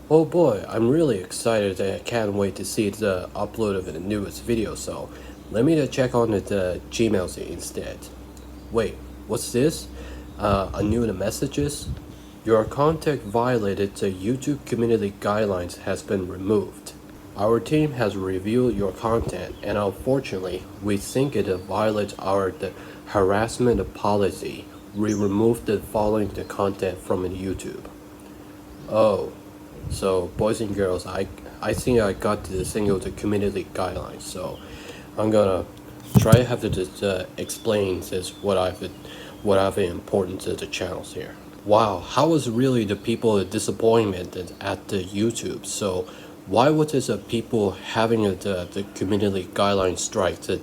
Oh boy, I'm really excited and I can't wait to see the upload of the newest video, so let me check on the Gmails instead. Wait, what's this? A new messages? Your contact violated the YouTube community guidelines has been removed. Our team has reviewed your content and unfortunately, we think it violates our harassment policy. We removed the following the content from YouTube. Oh, so boys and girls, I think I got the single the community guidelines. So I'm gonna try to have to just explain this what I've been important to the channels here. Wow, how was really the people disappointment at the YouTube? So why was this people having the community guideline strike to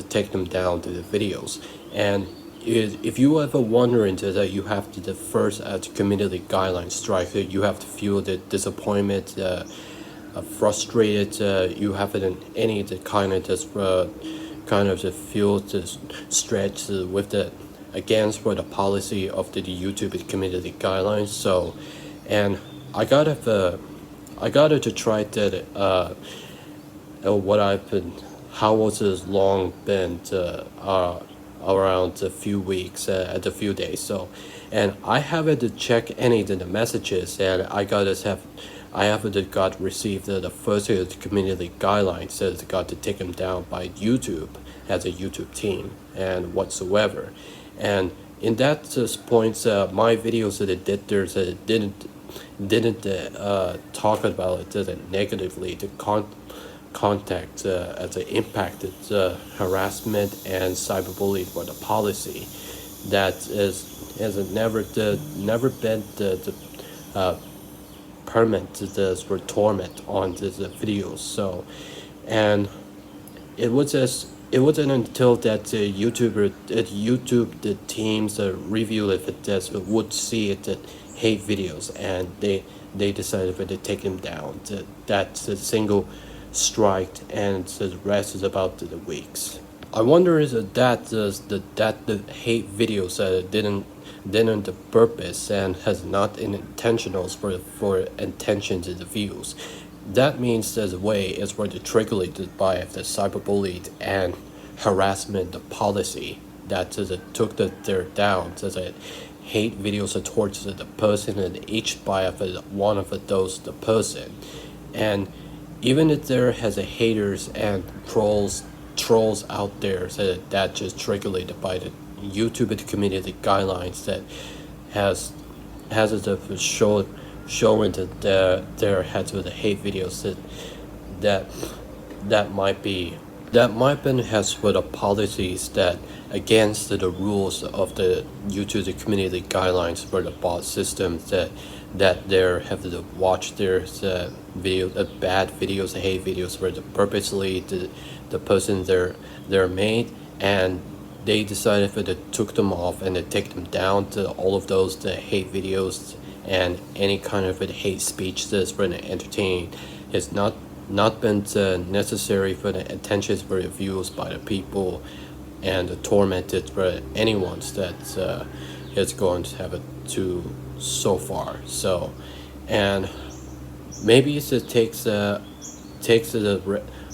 take them down to the videos? And if you ever wondering that you have to the first community guideline strike, you have to feel the disappointment, frustrated, you haven't any the kind of just kind of the feel the stretch with the against for the policy of the YouTube community guidelines. So, and I gotta to try that what I've been how was this long been around a few weeks at a few days. So, and I haven't to check any of the messages, and I haven't got received the first community guidelines that got to take them down by YouTube as a YouTube team and whatsoever. And in that point, my videos that it did there didn't talk about it negatively the contact as an impacted harassment and cyberbullying for the policy that has never been the permit for torment on the videos. So, and it wasn't until that YouTube the teams review if it does would see it that hate videos, and they decided to take them down. That's a single strike, and the rest is about the weeks. I wonder is that the hate videos didn't the purpose and has not intentionals for intention to the views. That means there's a way is for the triggered by the cyberbullied and harassment policy that took their down as a hate videos towards the person and each by one of those the person. And even if there has a haters and trolls out there that just triggered by the YouTube community guidelines that has it showing that there has the hate videos that might be has for the policies that against the rules of the YouTube community guidelines for the bot system that there have to watch their bad videos, hate videos for the purposely the person they're made, and they decided that they took them off and they take them down to all of those the hate videos and any kind of hate speech that's for the entertaining has not been necessary for the attentions for the views by the people and the tormented for anyone that is going to have it to so far. So, and maybe it takes the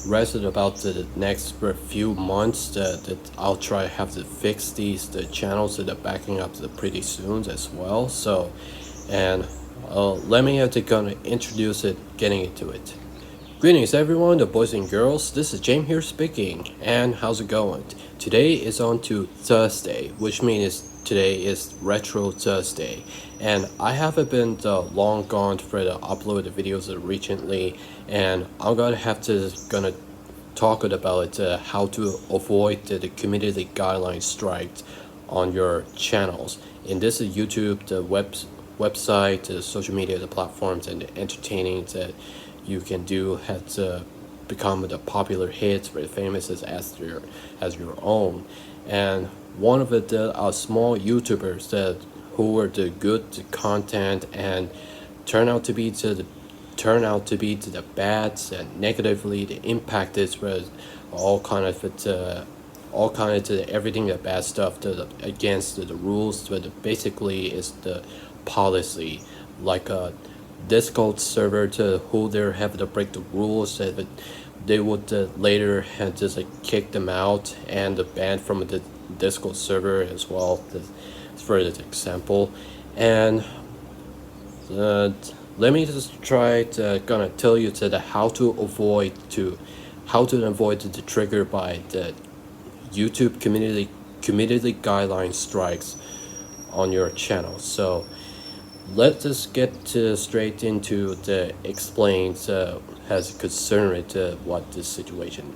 rest of about the next few months that I'll try to have to fix the channels that are backing up pretty soon as well. So, and let me have to kind of introduce it, getting into it. Greetings everyone, the boys and girls, this is James here speaking, and how's it going? Today is on to Thursday, which means today is Retro Thursday, and I haven't been long gone for the upload the videos recently, and I'm gonna talk about how to avoid the community guideline strikes on your channels. In this YouTube, the website, the social media, the platforms, and the entertaining that you can do has become the popular hits, very famous as your own. And one of the small YouTubers who were the good content and turn out to be the bads and negatively the impacted was all kind of everything the bad stuff against the rules, but basically is the policy like Discord server to who they have to break the rules, that they would later have just kick them out and ban from the Discord server as well. For example, and let me just try to gonna tell you to how to avoid the trigger by the YouTube community guideline strikes on your channel. So let's just get straight into the explains as concerned what this situation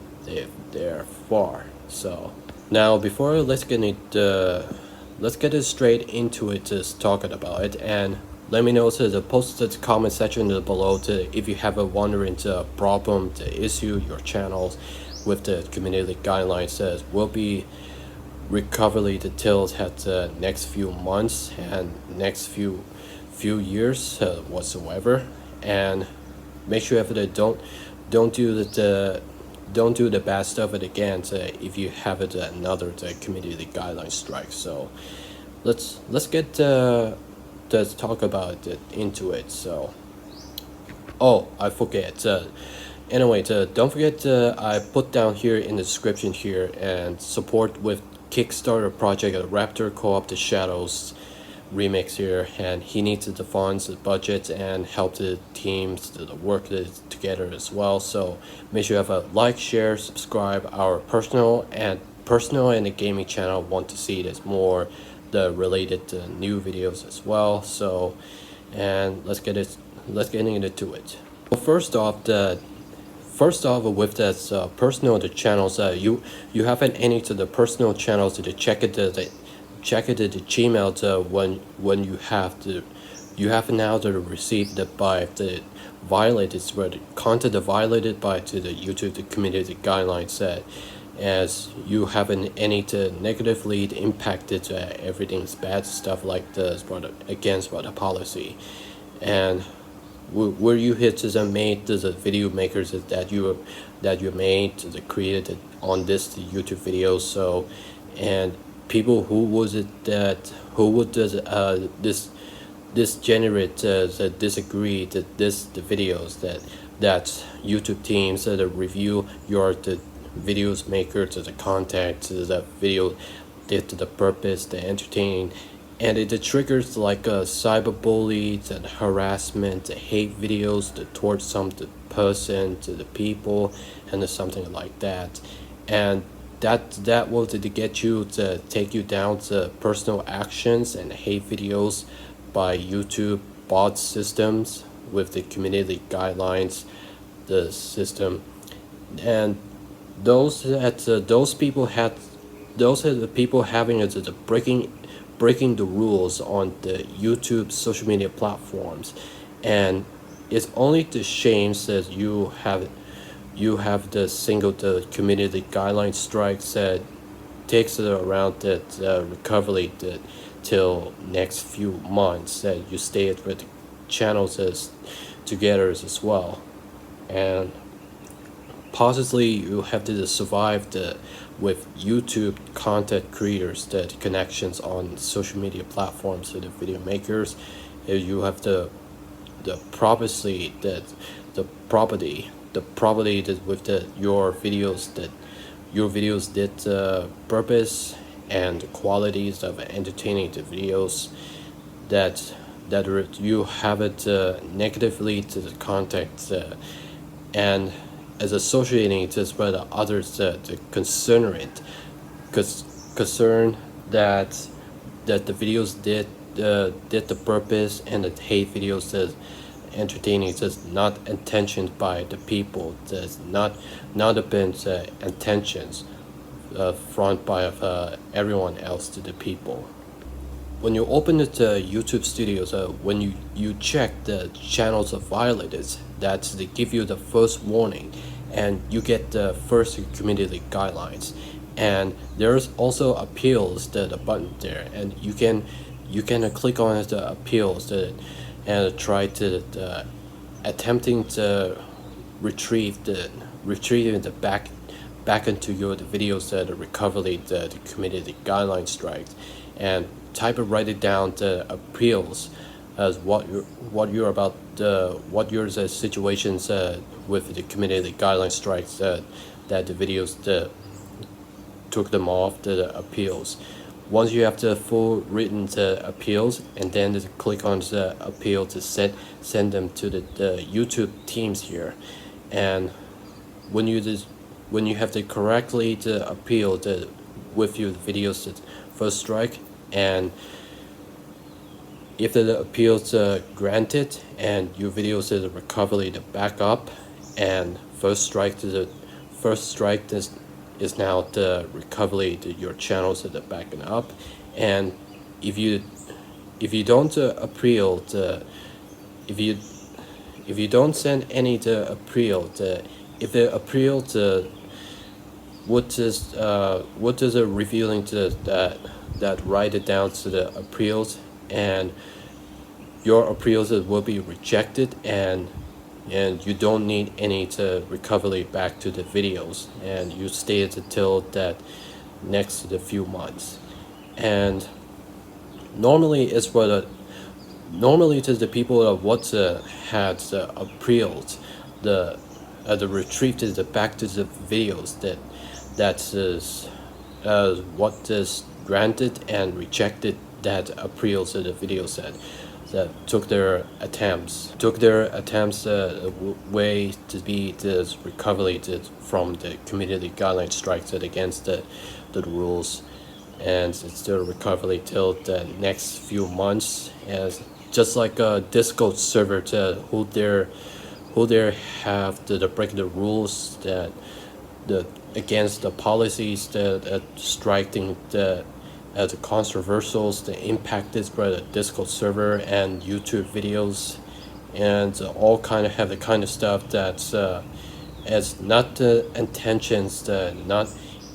there for. So now before let's get it straight into it, just talking about it, and let me know to post the comment section below if you have a wondering problem, the issue your channels with the community guidelines will be recovery details at the next few months and next few years whatsoever. And make sure if don't do the bad stuff again if you have another community guideline strike. So let's get let's talk about it into it. So oh, I forget, anyway, don't forget I put down here in the description here and support with Kickstarter project Raptor co-op the Shadows Remixed here, and he needs the funds, the budget, and help the teams to work together as well. So make sure you have a like, share, subscribe our personal and the gaming channel. Want to see this more the related new videos as well. So and let's get into it. Well, first off with this personal channels, you haven't any to the personal channels to check it check it the Gmail when you have now to receive by the violated content violated by the YouTube community guidelines as you haven't any to negatively impacted everything's bad stuff like this against the policy. And where you hit made the video makers that you made created on this YouTube video. So and people who was it that who would this generate disagree that the videos that YouTube teams that review your videos maker to the content to the video did to the purpose the entertaining, and it triggers like cyberbullies and harassment, hate videos towards some person to the people and something like that. And that will to get you to take you down to personal actions and hate videos by YouTube bot systems with the community guidelines, the system. And those people the people having the breaking the rules on the YouTube social media platforms. And it's only the shame that you have the single the community guideline strikes that takes it around that recovery till next few months that you stay with the channels together as well. And possibly you have to survive with YouTube content creators the connections on social media platforms to the video makers. You have the property that with your videos did purpose and the qualities of entertaining the videos that you have it negatively to the context and as associating it with others to concern that the videos did the purpose, and the hate videos that entertaining is not intentioned by the people, that's not been intentions front by everyone else to the people. When you open the YouTube studios, when you check the channels of violators, that's they give you the first warning, and you get the first community guidelines. And there's also appeals, the button there, and you can click on the appeals and try to attempting to retrieve the back into your videos that recovery the community guideline strikes, and write it down the appeals as what your situations with the community guideline strikes that the videos took them off the appeals. Once you have the full written appeals, and then just click on the appeal to send them to the YouTube teams here. And when you have to correctly to appeal with your videos to first strike, and if the appeals granted and your videos is recovery to back up, and first strike is now the recovery to your channels that are backing up. And if you don't appeal the if you don't send any to appeal if the appeal to what is it revealing to that write it down to the appeals, and your appeals will be rejected, and you don't need any to recovery back to the videos, and you stay until that next to the few months. And normally it's what normally it is the people of what had appealed the retrieved the back to the videos that is what is granted and rejected that appeals to the video set that took their attempts way to be this recovery from the community guideline strikes against the rules, and it's still recovery till the next few months. As just like a Discord server to who there have to break the rules that the against the policies that striking the controversials that impacted by the Discord server and YouTube videos, and all kind of have the kind of stuff that's as not the intentions, not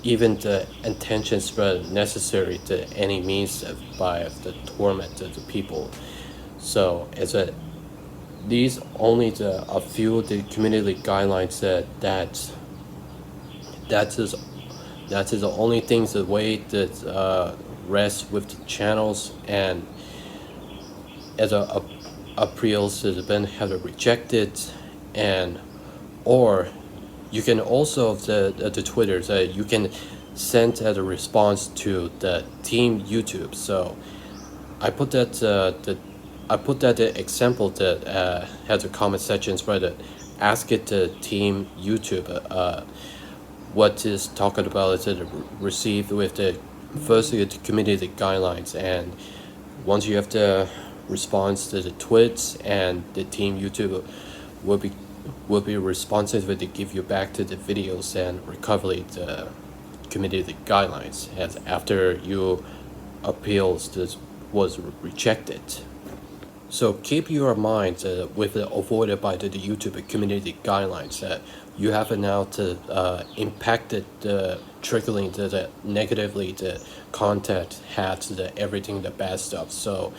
even the intentions, but necessary to any means by the torment of the people. So as these only a few the community guidelines that is the only things the way that rests with the channels, and as appeals has been have rejected, and or you can also the Twitter you can send as a response to the team YouTube. So I put that example that has a comment sections where the ask it to team YouTube what is talking about is received with the firstly the community guidelines, and once you have the response to the tweets, and the team YouTube will be responsive to give you back to the videos and recovery the community guidelines as after your appeals this was rejected. So keep your mind with avoided by the YouTube community guidelines that you have now to impacted the trickling the negatively the content has the everything the bad stuff. So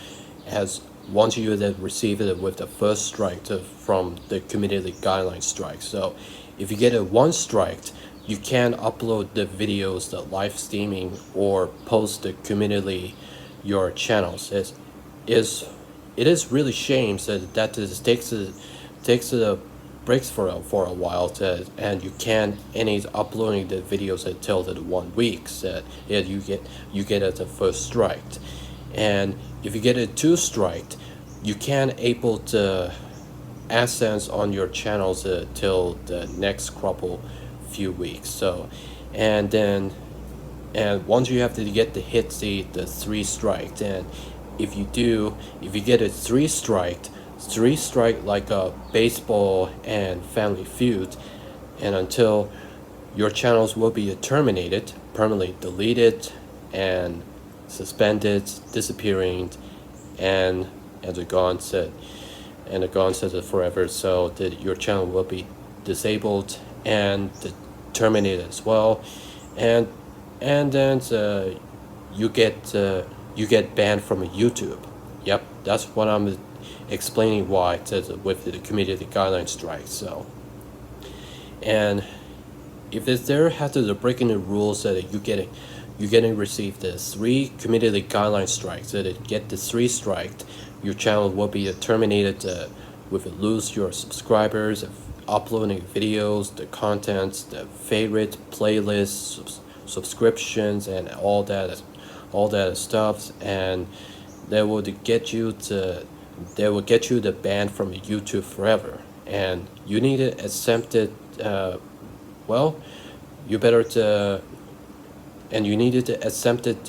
as once you then receive it with the first strike from the community guideline strike. So if you get a one strike, you can upload the videos, the live streaming, or post the community your channels. It is really shame that it takes a breaks for a while and you can't any uploading the videos until the 1 week you get at the first strike. And if you get a two strike, you can't able to AdSense on your channels till the next couple few weeks. So and once you have to get the hit the three strike, then if you get a three strike like a baseball and Family Feud, and until your channels will be terminated, permanently deleted and suspended, disappearing, and as a gone said it forever, so that your channel will be disabled and terminated as well, and then you get banned from YouTube. Yep, that's what I'm explaining why it says with the community guideline strike. So, and if there has to breaking the rules that you getting received the three community guideline strikes, that it get the three striked, your channel will be terminated with lose your subscribers, uploading videos, the contents, the favorite playlists, subscriptions, and all that stuff, and they will get you the ban from YouTube forever, and you need to accept it. Well, you better to and you needed to accept it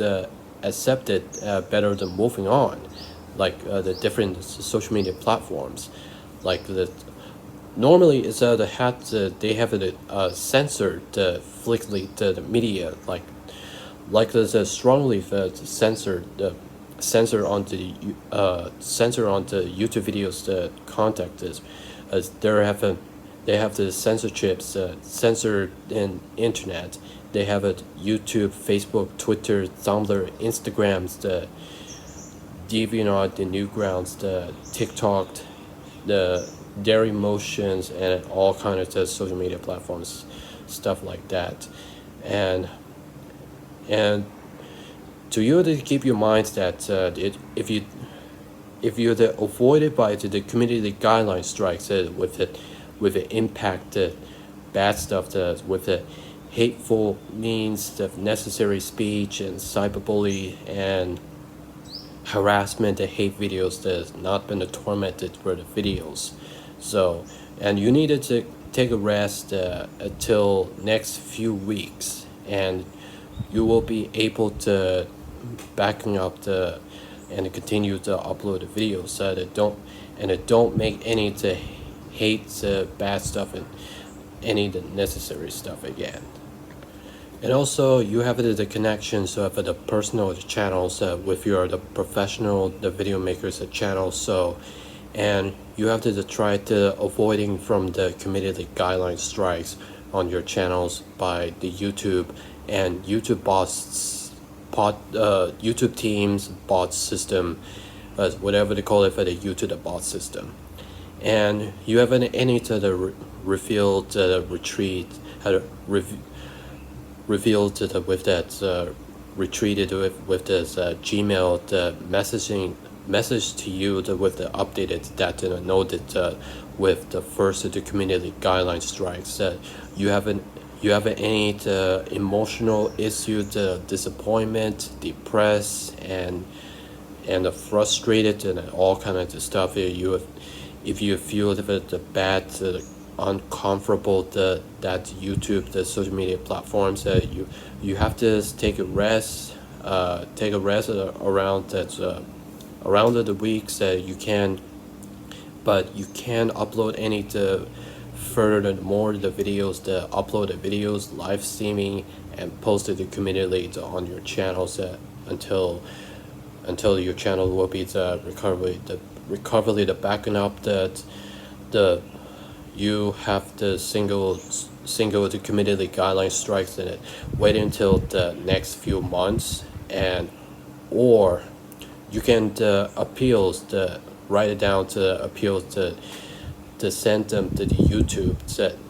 better than moving on, like the different social media platforms, like the normally it's they have it censored flickly the media, like there's a strongly censor on the YouTube videos the content is, as they have the censorships censored in internet. They have it YouTube, Facebook, Twitter, Tumblr, Instagrams, the DeviantArt, the Newgrounds, the TikTok, the Dairy Motions, and all kinds of social media platforms, stuff like that, and to you to keep your mind that if you're avoided by the community guideline strikes with the impact bad stuff with the hateful means of necessary speech and cyberbully and harassment and hate videos that has not been tormented for the videos. So, and you needed to take a rest until next few weeks, and you will be able to backing up and continue to upload the videos so that it don't make any to hate bad stuff and any the necessary stuff again. And also you have the connections of the personal channels with the professional the video makers channels. So, and you have to try to avoiding from the community guideline strikes on your channels by the YouTube and YouTube YouTube teams bot system, whatever they call it for the YouTube bot system. And you have any to the revealed retreat revealed with that retreated with this Gmail the message to you with the updated that noted with the first the community guideline strikes that you have any emotional issue, the disappointment, depressed, and frustrated and all kinds of stuff. If you feel the bad, uncomfortable that YouTube, the social media platforms, that you have to take a rest, around the weeks that you can, but you can upload any furthermore the videos, the upload the videos, live streaming, and post it community on your channels until your channel will be the recovery, the backing up that you have the single the community guideline strikes in it. Wait until the next few months, and or you can appeals write it down to appeals to send them to the YouTube,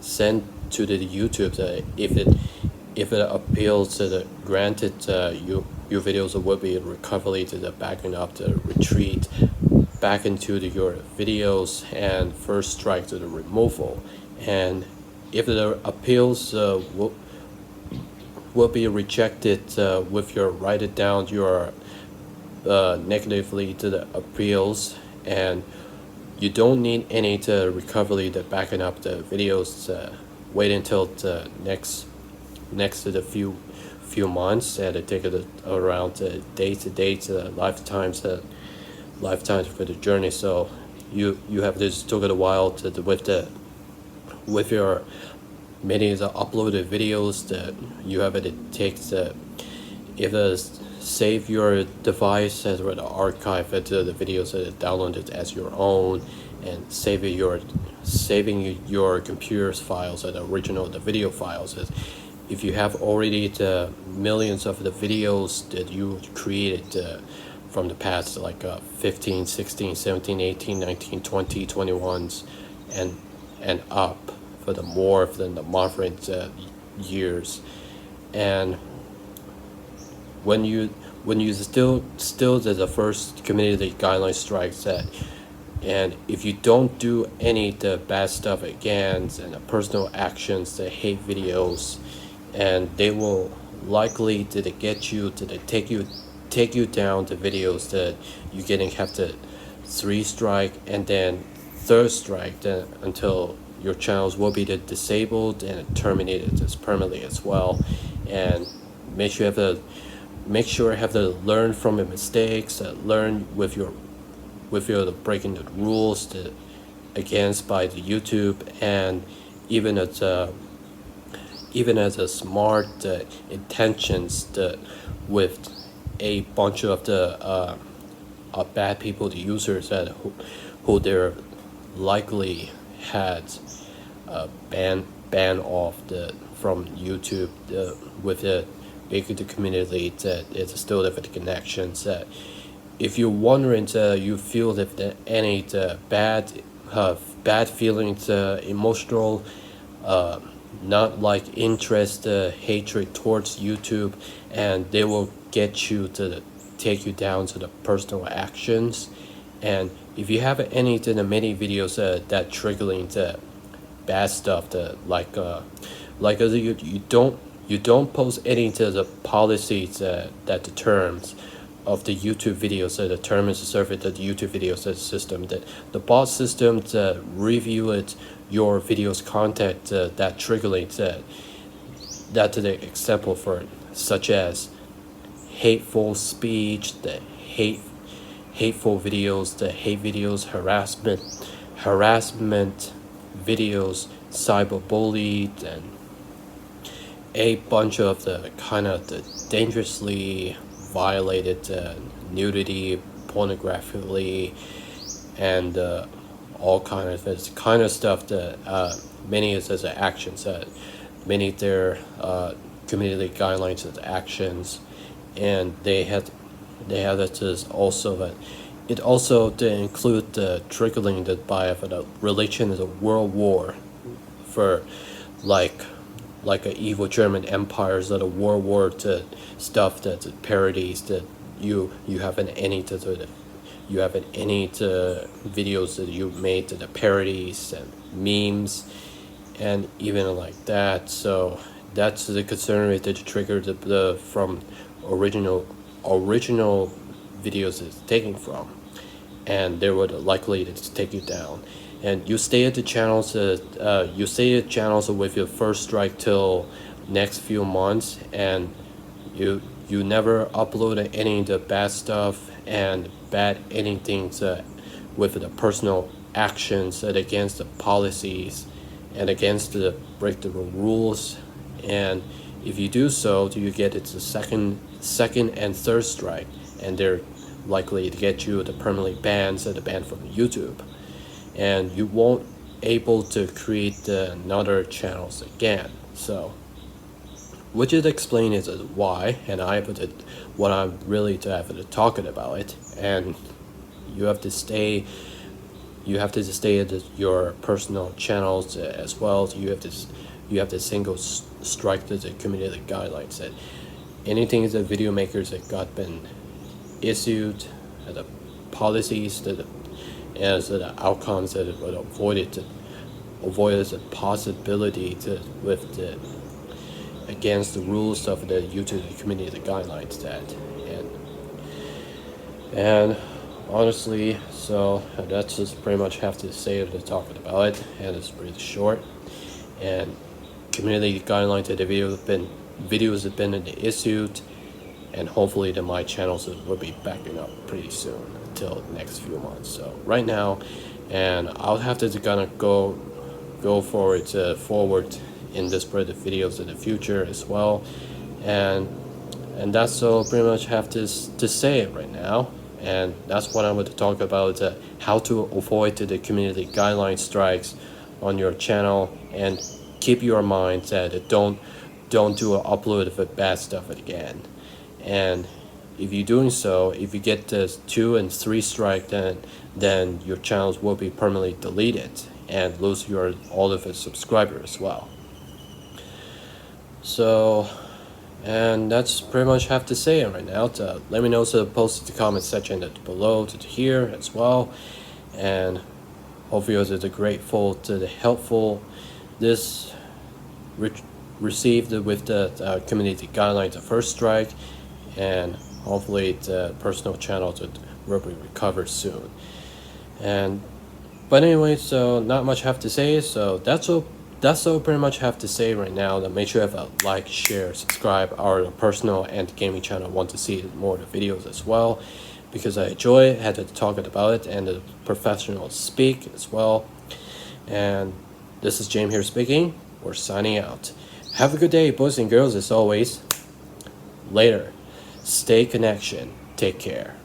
send to the YouTube if it appeals to the granted your videos will be recovery to the backing up the retreat back into your videos and first strike to the removal. And if the appeals will be rejected with your write it down your negatively to the appeals, and you don't need any to recovery to backing up the videos. Wait until the next to the few months, and it take it around day to day lifetimes for the journey. So you have this took it a while with your many the uploaded videos that you have it takes either save your device as well the archive it the videos that downloaded as your own, and saving your computer's files as original the video files. As if you have already the millions of the videos that you created from the past, like 15, 16, 17, 18, 19, 20, 21s and up for the more than the modern years. And when when you still the first community guideline strikes that, and if you don't do any the bad stuff again and the personal actions, the hate videos, and they will likely to get you to take you down to videos that you getting have the 3 strike and then 3rd strike, then until your channels will be disabled and terminated as permanently as well. And make sure you have to learn from your mistakes, learn with your breaking the rules against by the YouTube, and even as a smart intentions with a bunch of the bad people, the users that who they're likely had ban off from YouTube with the bigger community that is still with the connections. That if you're wondering, you feel if there any bad feelings, emotional, not like interest, hatred towards YouTube, and they will get you to take you down to the personal actions. And if you have any many videos that triggering the bad stuff, you don't post any to the policies that the terms of the YouTube videos that determines the surface of the YouTube videos system, that the bot system to review it your videos content that triggering that to the example for such as hateful speech, the hateful videos, the hate videos, harassment videos, cyberbullied, and a bunch of the kind of the dangerously violated nudity, pornographically, and all kind of stuff that many as actions that many their community guidelines as actions, and they had that also that it also to include the triggering that by the relation of the world war for like a evil German empires that a World War to stuff that parodies that you haven't any to you haven't any to videos that you made to the parodies and memes and even like that. So that's the concern rate that triggered the from original videos it's taken from, and they would likely to take you down. And you stay at the channels with your 1st strike till next few months, and you never upload any of the bad stuff and bad anything with the personal actions that against the policies and against the break the rules. And if you do so, you get it the second and 3rd strike, and they're likely to get you the permanently banned, the ban from YouTube, and you won't able to create another channels again. So which is explained is why, and I put it what I'm really to have to talking about it. And you have to stay at your personal channels as well. So you have to single strike the community guidelines that anything the video makers that got been issued, the policies that as the outcomes that it would avoid the possibility to with the against the rules of the YouTube community guidelines that and honestly, so that's just pretty much have to say to talk about it, and it's pretty short. And community guidelines that the videos have been issued, and hopefully my channels will be backing up pretty soon until the next few months. So right now, and I'll have to kind of go forward in this part of videos in the future as well, and that's all pretty much have to say it right now. And that's what I'm going to talk about, how to avoid the community guideline strikes on your channel, and keep your mind that don't do an upload of bad stuff again. And if you're doing so, if you get the 2 and 3 strike, then your channels will be permanently deleted and lose all of its subscribers as well. So And that's pretty much have to say right now. Let me know, so post in the comment section below to here as well. And hopefully it was grateful to the helpful this received with the community guidelines the first strike, and hopefully the personal channel will be recovered soon. And but anyway, so not much have to say, so that's all pretty much have to say right now. Make sure you have a like, share, subscribe our personal and gaming channel. Want to see more of the videos as well, because I enjoy it, had to talk about it, and the professionals speak as well. And this is James here speaking. We're signing out. Have a good day, boys and girls, as always. Later. Stay connection. Take care.